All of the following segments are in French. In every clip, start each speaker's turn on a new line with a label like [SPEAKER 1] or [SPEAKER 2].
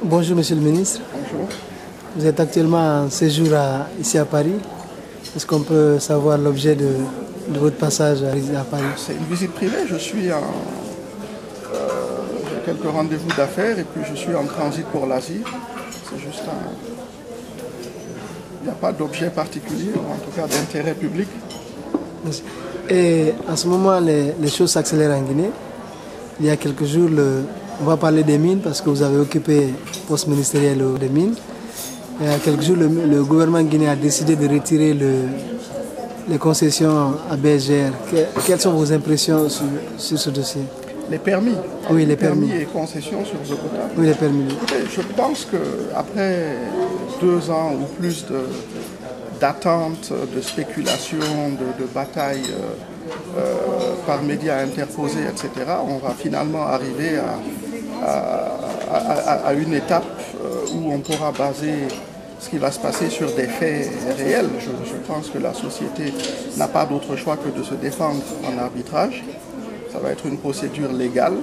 [SPEAKER 1] Bonjour Monsieur le ministre.
[SPEAKER 2] Bonjour.
[SPEAKER 1] Vous êtes actuellement en séjour ici à Paris. Est-ce qu'on peut savoir l'objet de votre passage à Paris?
[SPEAKER 2] C'est une visite privée. J'ai quelques rendez-vous d'affaires et puis je suis en transit pour l'Asie. C'est juste Il n'y a pas d'objet particulier, ou en tout cas d'intérêt public.
[SPEAKER 1] Et en ce moment, les choses s'accélèrent en Guinée. Il y a quelques jours, on va parler des mines parce que vous avez occupé le poste ministériel des mines. Il y a quelques jours, le gouvernement guinéen a décidé de retirer les concessions à BSGR. Quelles sont vos impressions sur ce dossier?
[SPEAKER 2] Les permis.
[SPEAKER 1] Oui, les permis.
[SPEAKER 2] Et concessions sur eau potable.
[SPEAKER 1] Oui, les permis.
[SPEAKER 2] Écoutez, je pense qu'après 2 ans ou plus d'attente, de spéculation, de bataille par médias interposés, etc., on va finalement arriver à une étape où on pourra baser ce qui va se passer sur des faits réels. Je pense que la société n'a pas d'autre choix que de se défendre en arbitrage. Ça va être une procédure légale.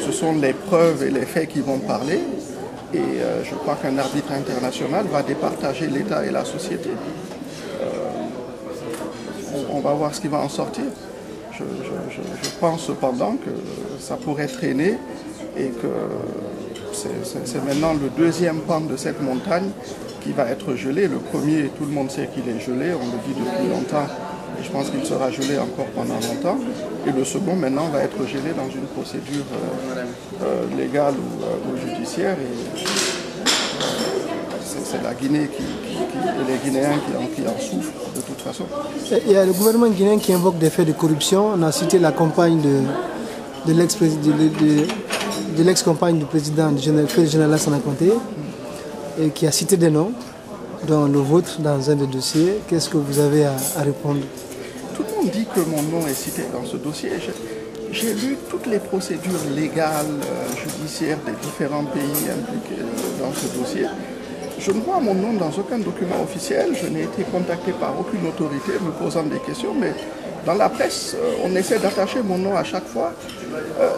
[SPEAKER 2] Ce sont les preuves et les faits qui vont parler. Et je crois qu'un arbitre international va départager l'État et la société. On va voir ce qui va en sortir. Je pense cependant que ça pourrait traîner et que c'est maintenant le deuxième pan de cette montagne qui va être gelé. Le premier, tout le monde sait qu'il est gelé, on le dit depuis longtemps. Et je pense qu'il sera gelé encore pendant longtemps. Et le second, maintenant, va être gelé dans une procédure légale ou judiciaire. Et c'est la Guinée et les Guinéens qui en souffrent de toute façon.
[SPEAKER 1] Il y a le gouvernement guinéen qui invoque des faits de corruption. On a cité la campagne de l'ex-compagne du président du général Lassana Conté, et qui a cité des noms, dont le vôtre dans un des dossiers. Qu'est-ce que vous avez à répondre?
[SPEAKER 2] Tout le monde dit que mon nom est cité dans ce dossier. J'ai lu toutes les procédures légales, judiciaires des différents pays impliqués dans ce dossier. Je ne vois mon nom dans aucun document officiel. Je n'ai été contacté par aucune autorité me posant des questions, mais dans la presse, on essaie d'attacher mon nom à chaque fois.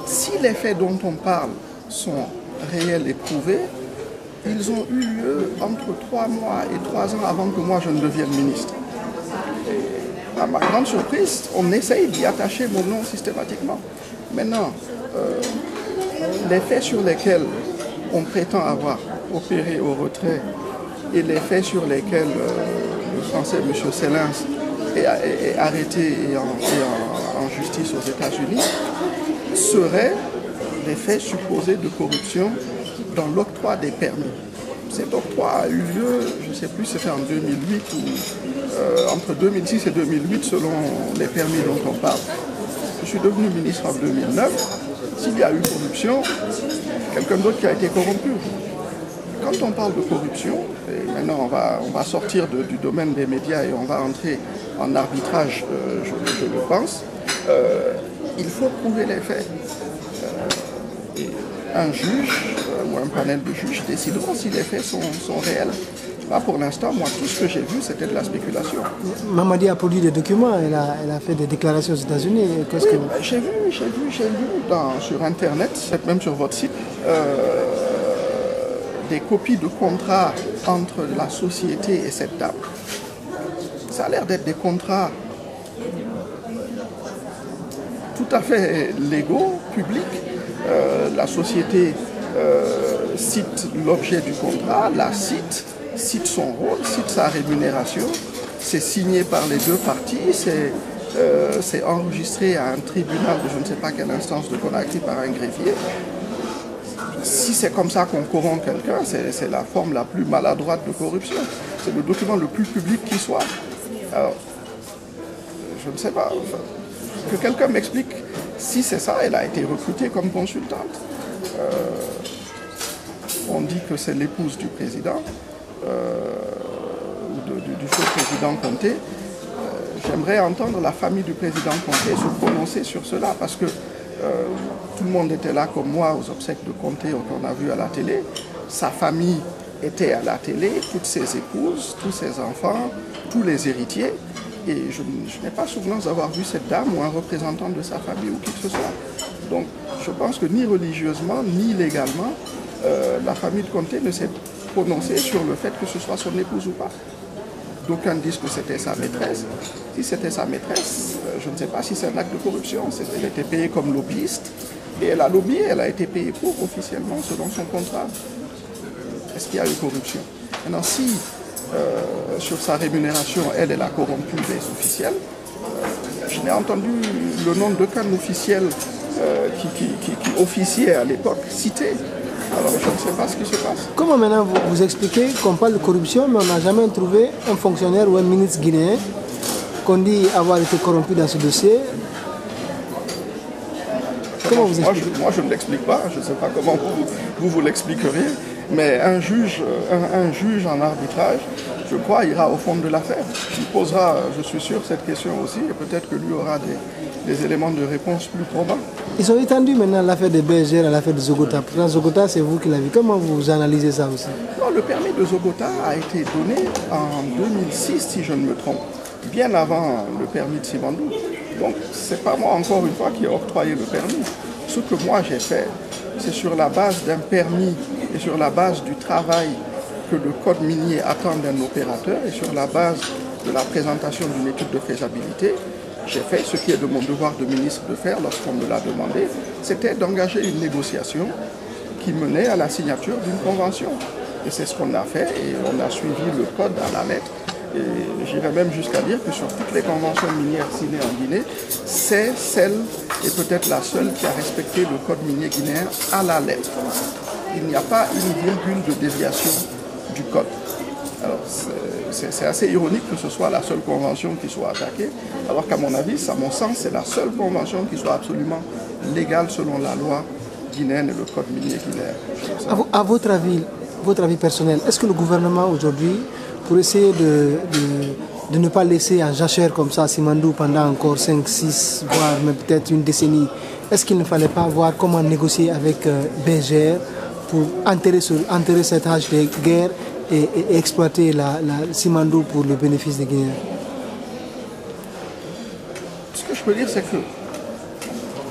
[SPEAKER 2] Si les faits dont on parle sont réels et prouvés, ils ont eu lieu entre 3 mois et 3 ans avant que moi je ne devienne ministre. Et à ma grande surprise, on essaye d'y attacher mon nom systématiquement. Maintenant, les faits sur lesquels on prétend avoir opéré au retrait et les faits sur lesquels le Français, M. Sellens, est arrêté et en justice aux États-Unis seraient des faits supposés de corruption dans l'octroi des permis. Cet octroi a eu lieu, je ne sais plus, c'était en 2008 ou entre 2006 et 2008 selon les permis dont on parle. Je suis devenu ministre en 2009. S'il y a eu corruption, quelqu'un d'autre qui a été corrompu. Quand on parle de corruption, et maintenant on va sortir du domaine des médias et on va entrer en arbitrage, je le pense, il faut prouver les faits. Et un juge ou un panel de juges décideront si les faits sont réels. Là, pour l'instant, moi, tout ce que j'ai vu, c'était de la spéculation.
[SPEAKER 1] Mamadi a produit des documents, elle a fait des déclarations aux États-Unis.
[SPEAKER 2] Oui, j'ai lu sur Internet, même sur votre site, des copies de contrats entre la société et cette dame. Ça a l'air d'être des contrats tout à fait légaux, publics. La société cite l'objet du contrat, la cite son rôle, cite sa rémunération. C'est signé par les deux parties, c'est enregistré à un tribunal de je ne sais pas quelle instance de Conakry par un greffier. Si c'est comme ça qu'on corrompt quelqu'un, c'est la forme la plus maladroite de corruption. C'est le document le plus public qui soit. Alors, je ne sais pas. Enfin, que quelqu'un m'explique si c'est ça. Elle a été recrutée comme consultante. On dit que c'est l'épouse du président, ou du feu président Conté. J'aimerais entendre la famille du président Conté se prononcer sur cela, parce que tout le monde était là comme moi aux obsèques de Conté qu'on a vu à la télé. Sa famille était à la télé, toutes ses épouses, tous ses enfants, tous les héritiers. Et je n'ai pas souvenance d'avoir vu cette dame ou un représentant de sa famille ou qui que ce soit. Donc je pense que ni religieusement, ni légalement, la famille de Conté ne s'est prononcée sur le fait que ce soit son épouse ou pas. D'aucuns disent que c'était sa maîtresse. Si c'était sa maîtresse, je ne sais pas si c'est un acte de corruption. Elle était payée comme lobbyiste et elle a lobbyé, elle a été payée pour officiellement selon son contrat. Est-ce qu'il y a eu corruption? Maintenant, si sur sa rémunération, elle a corrompu des officiels, je n'ai entendu le nom d'aucun officiel qui officiait à l'époque cité. Alors je ne sais pas ce qui se passe.
[SPEAKER 1] Comment maintenant vous expliquez qu'on parle de corruption, mais on n'a jamais trouvé un fonctionnaire ou un ministre guinéen qu'on dit avoir été corrompu dans ce dossier? Comment vous expliquez?
[SPEAKER 2] Moi, je ne l'explique pas. Je ne sais pas comment vous l'expliqueriez. Mais un juge en arbitrage, je crois, ira au fond de l'affaire. Il posera, je suis sûr, cette question aussi. Et peut-être que lui aura des éléments de réponse plus probants.
[SPEAKER 1] Ils ont étendu maintenant l'affaire de BGR à l'affaire de Zogota. Pourtant, Zogota, c'est vous qui l'avez vu. Comment vous analysez ça aussi?
[SPEAKER 2] Non, le permis de Zogota a été donné en 2006, si je ne me trompe, bien avant le permis de Simandou. Donc, ce n'est pas moi, encore une fois, qui ai octroyé le permis. Ce que moi j'ai fait, c'est sur la base d'un permis et sur la base du travail que le code minier attend d'un opérateur et sur la base de la présentation d'une étude de faisabilité, j'ai fait ce qui est de mon devoir de ministre de faire lorsqu'on me l'a demandé, c'était d'engager une négociation qui menait à la signature d'une convention. Et c'est ce qu'on a fait et on a suivi le code à la lettre. Et j'irais même jusqu'à dire que sur toutes les conventions minières signées en Guinée, c'est celle, et peut-être la seule, qui a respecté le code minier guinéen à la lettre. Il n'y a pas une virgule de déviation du code. Alors c'est assez ironique que ce soit la seule convention qui soit attaquée, alors qu'à mon avis, à mon sens, c'est la seule convention qui soit absolument légale selon la loi guinéenne et le code minier guinéen.
[SPEAKER 1] À votre avis personnel, est-ce que le gouvernement aujourd'hui, pour essayer de ne pas laisser en jachère comme ça Simandou pendant encore 5, 6, voire même peut-être une décennie, est-ce qu'il ne fallait pas voir comment négocier avec BGR pour enterrer cette hache de guerre et exploiter la Simandou pour le bénéfice des Guinéens?
[SPEAKER 2] Ce que je peux dire, c'est que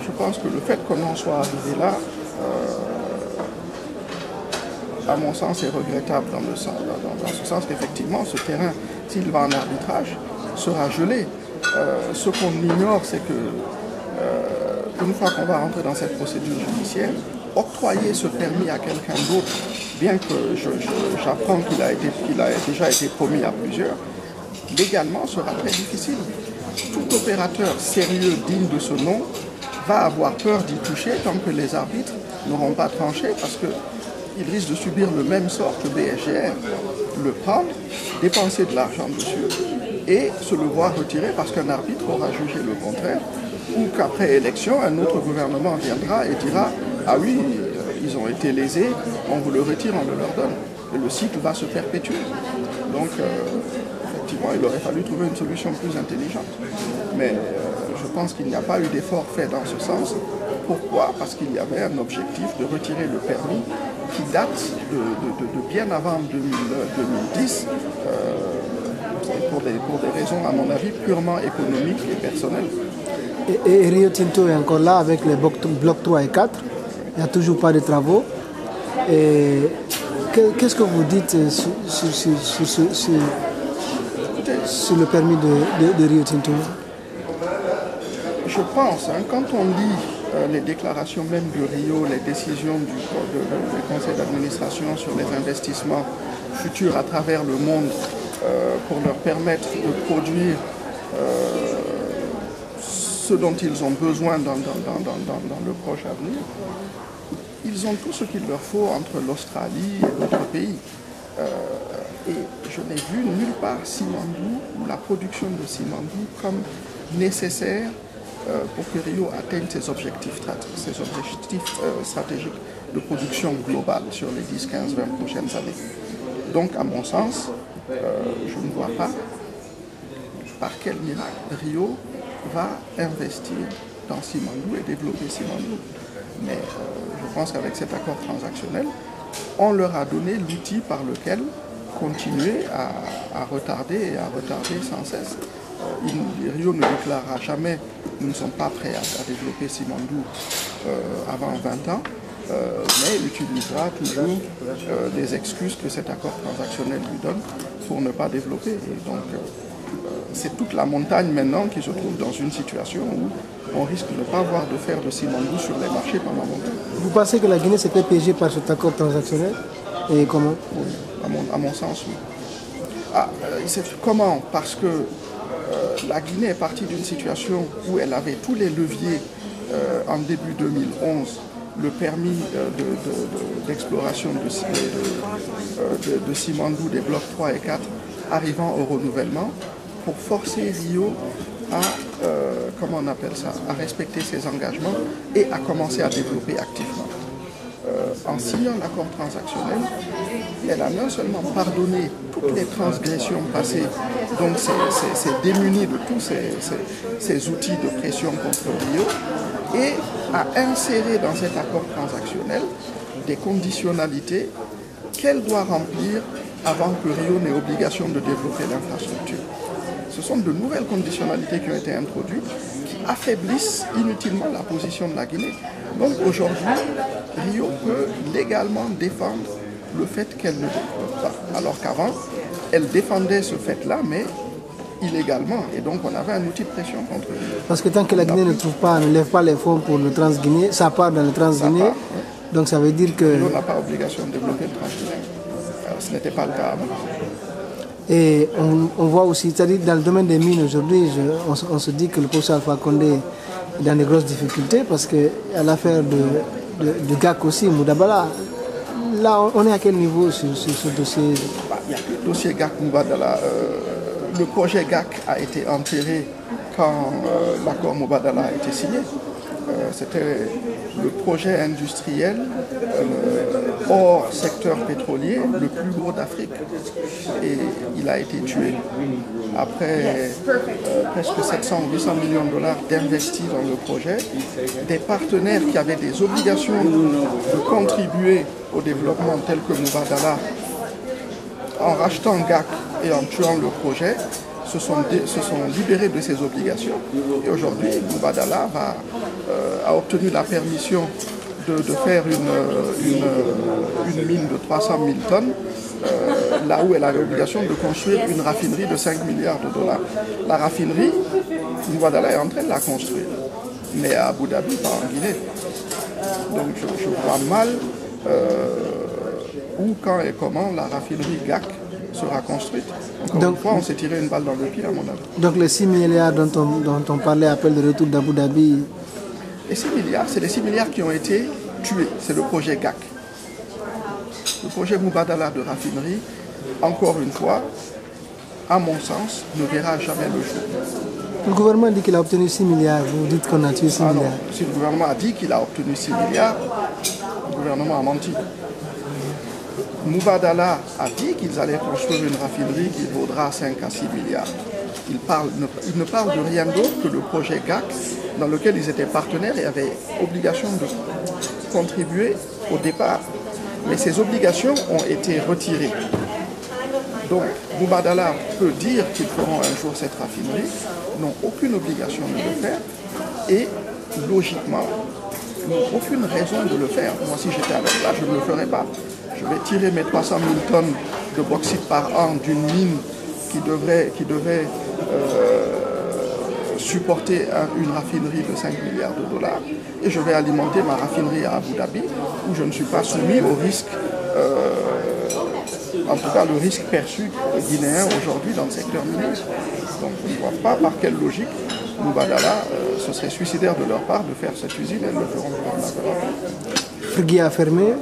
[SPEAKER 2] je pense que le fait qu'on en soit arrivé là, à mon sens, est regrettable dans ce sens qu'effectivement, ce terrain, s'il va en arbitrage, sera gelé. Ce qu'on ignore, c'est que une fois qu'on va rentrer dans cette procédure judiciaire, octroyer ce permis à quelqu'un d'autre, bien que j'apprends qu'il a déjà été promis à plusieurs, légalement sera très difficile. Tout opérateur sérieux digne de ce nom va avoir peur d'y toucher tant que les arbitres n'auront pas tranché, parce qu'il risque de subir le même sort que BSGR, le prendre, dépenser de l'argent dessus et se le voir retirer parce qu'un arbitre aura jugé le contraire, ou qu'après élection, un autre gouvernement viendra et dira « Ah oui, ils ont été lésés, on vous le retire, on le leur donne ». Et le cycle va se perpétuer. Donc, effectivement, il aurait fallu trouver une solution plus intelligente. Mais je pense qu'il n'y a pas eu d'effort fait dans ce sens. Pourquoi? Parce qu'il y avait un objectif de retirer le permis qui date de bien avant 2010, pour des raisons, à mon avis, purement économiques et personnelles.
[SPEAKER 1] Et Rio Tinto est encore là avec les blocs 3 et 4. Il n'y a toujours pas de travaux. Et qu'est-ce que vous dites sur le permis de Rio Tinto?
[SPEAKER 2] Je pense, quand on lit les déclarations même de Rio, les décisions du conseil d'administration sur les investissements futurs à travers le monde pour leur permettre de produire ce dont ils ont besoin dans le proche avenir, ils ont tout ce qu'il leur faut entre l'Australie et d'autres pays. Et je n'ai vu nulle part Simandou ou la production de Simandou comme nécessaire pour que Rio atteigne ses objectifs stratégiques de production globale sur les 10, 15, 20 prochaines années. Donc, à mon sens, je ne vois pas par quel miracle Rio va investir dans Simandou et développer Simandou. Mais je pense qu'avec cet accord transactionnel, on leur a donné l'outil par lequel continuer à retarder sans cesse. Rio ne déclarera jamais « nous ne sommes pas prêts à développer Simandou avant 20 ans ». mais il utilisera toujours les excuses que cet accord transactionnel lui donne pour ne pas développer. Et donc, c'est toute la montagne maintenant qui se trouve dans une situation où on risque de ne pas avoir de fer de Simandou sur les marchés pendant longtemps.
[SPEAKER 1] Vous pensez que la Guinée s'est fait piéger par cet accord transactionnel? Et comment?
[SPEAKER 2] Oui, à mon sens, oui. Comment? Parce que la Guinée est partie d'une situation où elle avait tous les leviers en début 2011, le permis d'exploration de Simandou des blocs 3 et 4 arrivant au renouvellement pour forcer Rio à, comment on appelle ça, à respecter ses engagements et à commencer à développer activement. En signant l'accord transactionnel, elle a non seulement pardonné toutes les transgressions passées, donc c'est démuni de tous ces outils de pression contre Rio, et a inséré dans cet accord transactionnel des conditionnalités qu'elle doit remplir avant que Rio n'ait obligation de développer l'infrastructure. Ce sont de nouvelles conditionnalités qui ont été introduites qui affaiblissent inutilement la position de la Guinée. Donc aujourd'hui, Rio peut légalement défendre le fait qu'elle ne développe pas. Alors qu'avant, elle défendait ce fait-là, mais illégalement. Et donc on avait un outil de pression contre Rio.
[SPEAKER 1] Parce que tant que la Guinée ne lève pas les fonds pour le Transguinée, ça part dans le Transguinée. Oui. Donc ça veut dire que...
[SPEAKER 2] Rio n'a pas obligation de développer le Transguinée. Ce n'était pas le cas avant.
[SPEAKER 1] Et on voit aussi, c'est-à-dire dans le domaine des mines aujourd'hui, on se dit que le professeur Alpha Condé est dans de grosses difficultés parce qu'à l'affaire de GAC aussi, Moudabala, là on est à quel niveau sur ce dossier?
[SPEAKER 2] Il y a le dossier GAC Moubadala. Le projet GAC a été enterré quand l'accord Moubadala a été signé. C'était le projet industriel hors secteur pétrolier le plus gros d'Afrique. Et il a été tué. Après presque 700 ou 800 millions de dollars d'investis dans le projet, des partenaires qui avaient des obligations de contribuer au développement tel que Moubadala, en rachetant GAC et en tuant le projet, se sont libérés de ces obligations. Et aujourd'hui, Moubadala a obtenu la permission de faire une mine de 300 000 tonnes, là où elle avait l'obligation de construire une raffinerie de 5 milliards de dollars. La raffinerie, Moubadala est en train de la construire, mais à Abu Dhabi, pas en Guinée. Donc je vois mal où, quand et comment la raffinerie GAC sera construite. Encore une fois, on s'est tiré une balle dans le pied, à mon avis.
[SPEAKER 1] Donc les 6 milliards dont on parlait appellent le retour d'Abu Dhabi.
[SPEAKER 2] Les 6 milliards, c'est les 6 milliards qui ont été tués. C'est le projet GAC. Le projet Moubadala de raffinerie, encore une fois, à mon sens, ne verra jamais le jour.
[SPEAKER 1] Le gouvernement dit qu'il a obtenu 6 milliards. Vous dites qu'on a tué 6 milliards.
[SPEAKER 2] Non. Si le gouvernement a dit qu'il a obtenu 6 milliards, le gouvernement a menti. Moubadala a dit qu'ils allaient construire une raffinerie qui vaudra 5 à 6 milliards. Il ne parle de rien d'autre que le projet GAC, dans lequel ils étaient partenaires et avaient obligation de contribuer au départ. Mais ces obligations ont été retirées. Donc, Moubadala peut dire qu'ils feront un jour cette raffinerie, n'ont aucune obligation de le faire et, logiquement, n'ont aucune raison de le faire. Moi, si j'étais à leur place, je ne le ferais pas. Je vais tirer mes 300 000 tonnes de bauxite par an d'une mine qui devait supporter une raffinerie de 5 milliards de dollars et je vais alimenter ma raffinerie à Abu Dhabi où je ne suis pas soumis au risque, en tout cas le risque perçu guinéen aujourd'hui dans le secteur minier. Donc je ne vois pas par quelle logique Moubadala ce serait suicidaire de leur part de faire cette usine, elles le feront pour
[SPEAKER 1] Friguia a fermé.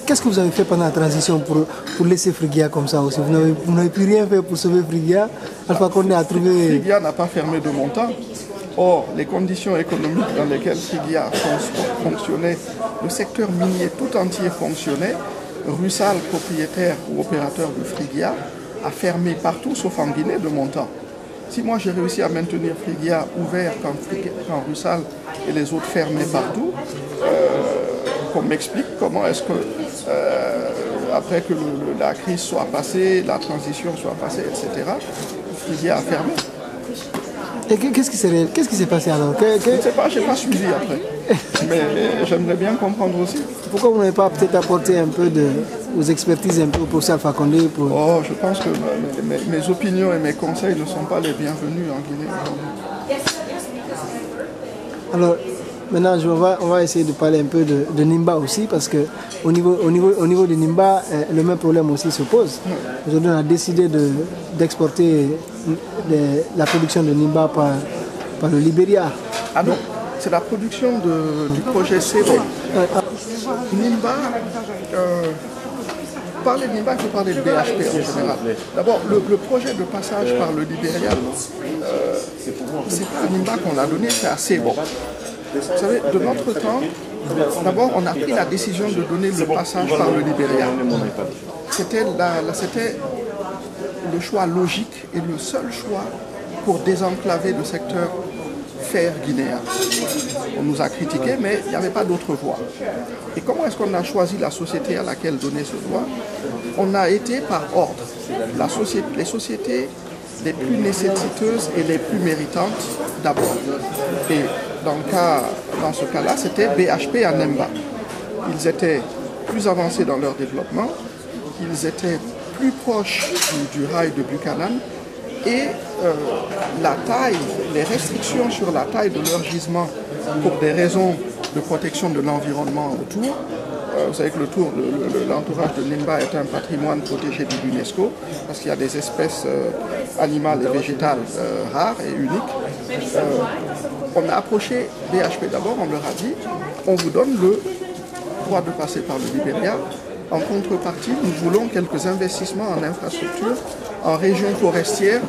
[SPEAKER 1] Qu'est-ce que vous avez fait pendant la transition pour laisser Friguia comme ça aussi? Vous n'avez plus rien fait pour sauver Friguia. Alpha Condé a trouvé...
[SPEAKER 2] Friguia n'a pas fermé de mon temps. Or, les conditions économiques dans lesquelles Friguia fonctionnait, le secteur minier tout entier fonctionnait, Rusal, propriétaire ou opérateur de Friguia, a fermé partout sauf en Guinée de mon temps. Si moi j'ai réussi à maintenir Friguia ouvert quand Rusal et les autres fermaient partout, qu'on m'explique comment est-ce que, après que la crise soit passée, la transition soit passée, etc., Friguia a fermé.
[SPEAKER 1] Et qu'est-ce qui s'est passé alors?
[SPEAKER 2] Je ne sais pas, je n'ai pas suivi après. Mais j'aimerais bien comprendre aussi.
[SPEAKER 1] Pourquoi vous n'avez pas peut-être apporté un peu aux expertises un peu pour Alpha Condé pour...
[SPEAKER 2] Oh, je pense que mes opinions et mes conseils ne sont pas les bienvenus en Guinée.
[SPEAKER 1] Alors, maintenant, on va essayer de parler un peu de Nimba aussi, parce qu'au niveau de Nimba, le même problème aussi se pose. Aujourd'hui, on a décidé d'exporter la production de Nimba par le Libéria.
[SPEAKER 2] Ah non, c'est la production du projet CEVO. Nimba, parler de Nimba, il faut parler de BHP en général. D'abord, le projet de passage par le Libéria, c'est pas à Nimba qu'on l'a donné, c'est à CEVO. Vous savez, de notre temps, d'abord, on a pris la décision de donner le passage par le Libéria. C'était le choix logique et le seul choix pour désenclaver le secteur fer guinéen. On nous a critiqué, mais il n'y avait pas d'autre voie. Et comment est-ce qu'on a choisi la société à laquelle donner ce droit? On a été par ordre. Les sociétés les plus nécessiteuses et les plus méritantes d'abord. Et dans ce cas-là, c'était BHP à Nimba. Ils étaient plus avancés dans leur développement, ils étaient plus proches du rail de Buchanan et la taille, les restrictions sur la taille de leur gisement pour des raisons de protection de l'environnement autour. Vous savez que l'entourage de Nimba est un patrimoine protégé de l'UNESCO parce qu'il y a des espèces animales et végétales rares et uniques. On a approché BHP d'abord, on leur a dit on vous donne le droit de passer par le Libéria. En contrepartie, nous voulons quelques investissements en infrastructure, en région forestière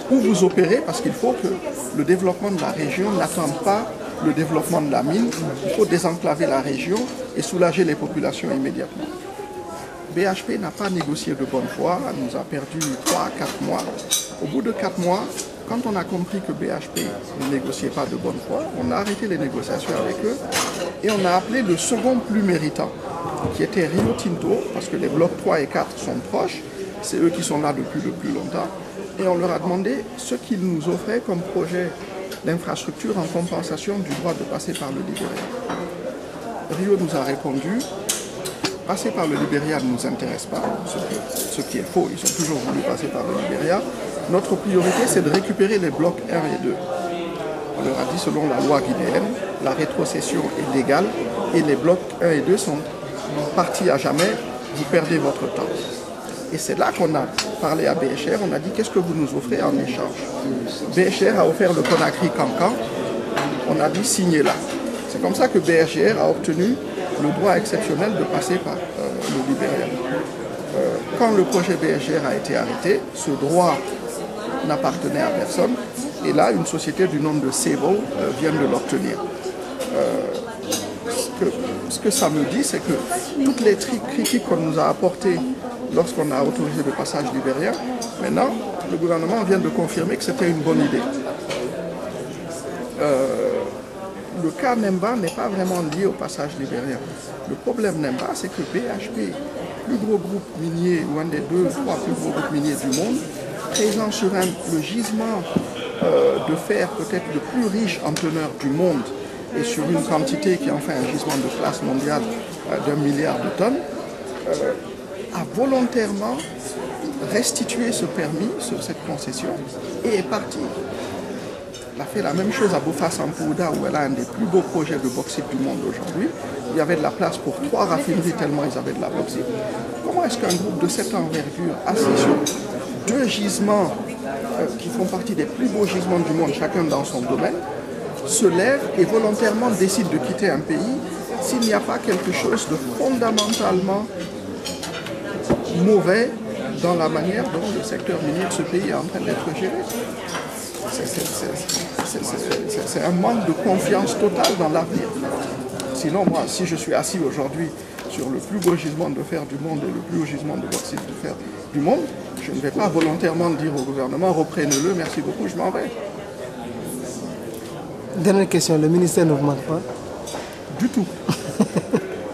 [SPEAKER 2] où vous opérez, parce qu'il faut que le développement de la région n'attende pas le développement de la mine. Il faut désenclaver la région et soulager les populations immédiatement. BHP n'a pas négocié de bonne foi, nous a perdu 3 à 4 mois. Au bout de 4 mois, quand on a compris que BHP ne négociait pas de bonne foi, on a arrêté les négociations avec eux et on a appelé le second plus méritant, qui était Rio Tinto, parce que les blocs 3 et 4 sont proches, c'est eux qui sont là depuis le plus longtemps, et on leur a demandé ce qu'ils nous offraient comme projet d'infrastructure en compensation du droit de passer par le Libéria. Rio nous a répondu, passer par le Libéria ne nous intéresse pas, ce qui est faux, ils ont toujours voulu passer par le Libéria. Notre priorité, c'est de récupérer les blocs 1 et 2. On leur a dit, selon la loi guinéenne, la rétrocession est légale et les blocs 1 et 2 sont partis à jamais, vous perdez votre temps. Et c'est là qu'on a parlé à BHR, on a dit, qu'est-ce que vous nous offrez en échange? BHR a offert le Conakry Cancan, on a dit, signez là. C'est comme ça que BHR a obtenu le droit exceptionnel de passer par le Libéria. Quand le projet BHR a été arrêté, ce droit n'appartenait à personne, et là, une société du nom de CEVO vient de l'obtenir. Ce que ça me dit, c'est que toutes les critiques qu'on nous a apportées lorsqu'on a autorisé le passage libérien, maintenant, le gouvernement vient de confirmer que c'était une bonne idée. Le cas Nimba n'est pas vraiment lié au passage libérien. Le problème Nimba, c'est que BHP, plus gros groupe minier, ou un des 2 ou 3 plus gros groupes miniers du monde, présent sur le gisement de fer peut-être le plus riche en teneur du monde, et sur une quantité qui en fait un gisement de classe mondiale d'1 milliard de tonnes, a volontairement restitué ce permis, cette concession, et est parti. Elle a fait la même chose à Boffa-Sampouda, où elle a un des plus beaux projets de bauxite du monde aujourd'hui. Il y avait de la place pour 3 raffineries tellement ils avaient de la bauxite. Comment est-ce qu'un groupe de cette envergure, assis sur 2 gisements qui font partie des plus beaux gisements du monde, chacun dans son domaine, se lève et volontairement décide de quitter un pays s'il n'y a pas quelque chose de fondamentalement mauvais dans la manière dont le secteur minier de ce pays est en train d'être géré? C'est un manque de confiance totale dans l'avenir. Sinon, moi, si je suis assis aujourd'hui sur le plus beau gisement de fer du monde et le plus haut gisement de bauxite de fer du monde, je ne vais pas volontairement dire au gouvernement, reprenez-le, merci beaucoup, je m'en vais.
[SPEAKER 1] Dernière question, le ministère ne vous manque pas?
[SPEAKER 2] Du tout.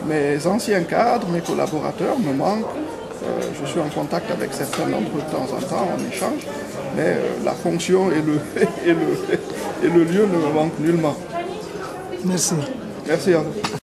[SPEAKER 2] Mes anciens cadres, mes collaborateurs me manquent. Je suis en contact avec certains d'entre eux de temps en temps, on échange, mais la fonction et et le lieu ne me manque nullement.
[SPEAKER 1] Merci.
[SPEAKER 2] Merci à vous.